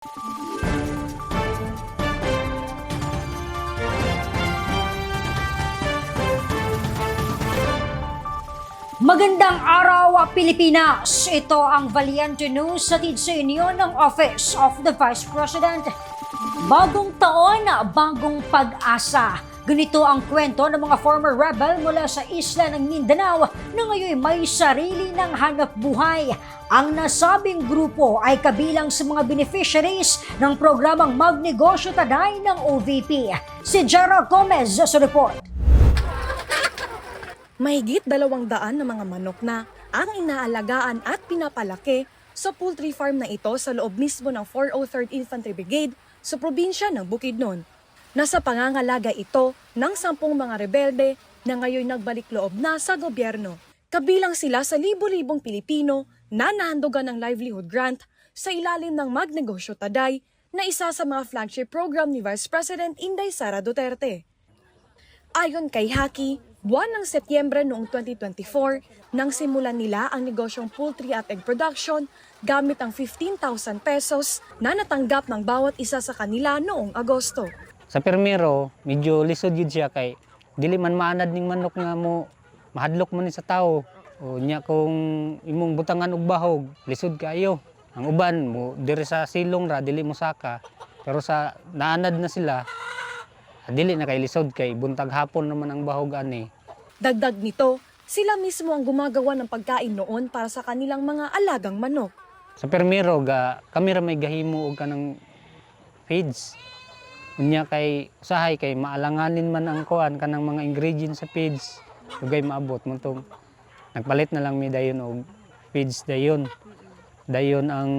Magandang araw, Pilipinas! Ito ang Valiente News hatid sa inyo ng Office of the Vice President. Bagong taon, bagong pag-asa. Ganito ang kwento ng mga former rebel mula sa isla ng Mindanao na ngayon may sarili ng hanap buhay. Ang nasabing grupo ay kabilang sa mga beneficiaries ng programang Magnegosyo Taday ng OVP. Si Jera Gomez sa report. Mahigit 200 na mga manok na ang inaalagaan at pinapalaki sa poultry farm na ito sa loob mismo ng 403rd Infantry Brigade sa probinsya ng Bukidnon. Nasa pangangalaga ito ng 10 mga rebelde na ngayon nagbalik loob na sa gobyerno. Kabilang sila sa libo-libong Pilipino na nahandugan ng livelihood grant sa ilalim ng Magnegosyo Taday na isa sa mga flagship program ni Vice President Inday Sara Duterte. Ayon kay Haki, buwan ng Setyembre noong 2024, nang simulan nila ang negosyong poultry at egg production gamit ang 15,000 pesos na natanggap ng bawat isa sa kanila noong Agosto. Sa permero, medyo lisod yun siya kay dili man maanad ning manok nga mo mahadlok man ni sa tao. O nya kung imong butangan og bahog, lisod kaayo. Ang uban mo diri sa silong ra dili mo saka. Pero sa naanad na sila, dili na kay lisod kay buntag hapon naman ang bahog ani. Dagdag nito, sila mismo ang gumagawa ng pagkain noon para sa kanilang mga alagang manok. Sa permero kami ra may gahimo og kanang feeds. Unya kay usahay kay maalanganin man ang kuan kanang mga ingredients sa feeds. Ugay maabot mo tong nagpalit na lang mi dayon og feeds dayon. Dayon ang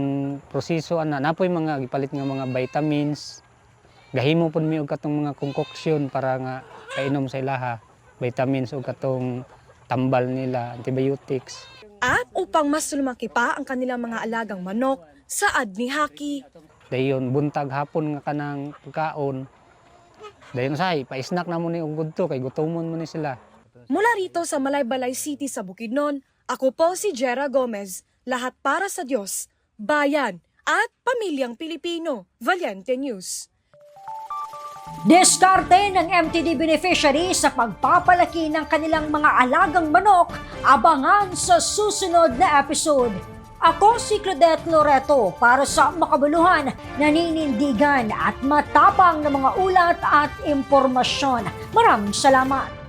proseso ana napoy mga gipalit nga mga vitamins. Gahimo pud mi og katong mga concoction para nga kainom sa ilaha, vitamins og katong tambal nila, antibiotics. At upang mas lumaki pa ang kanilang mga alagang manok, saad ni Haki. Dayon buntag hapon nga kanang pagkaon. Dayon say pa-snack na mo ni og gudto kay gutomon mo ni sila. Mula rito sa Malaybalay City sa Bukidnon, ako po si Jera Gomez. Lahat para sa Diyos, bayan at pamilyang Pilipino. Valiente News. Diskarte ng MTD beneficiary sa pagpapalaki ng kanilang mga alagang manok, abangan sa susunod na episode. Ako si Claudette Loreto para sa makabuluhan, naninindigan at matapang na mga ulat at impormasyon. Maraming salamat!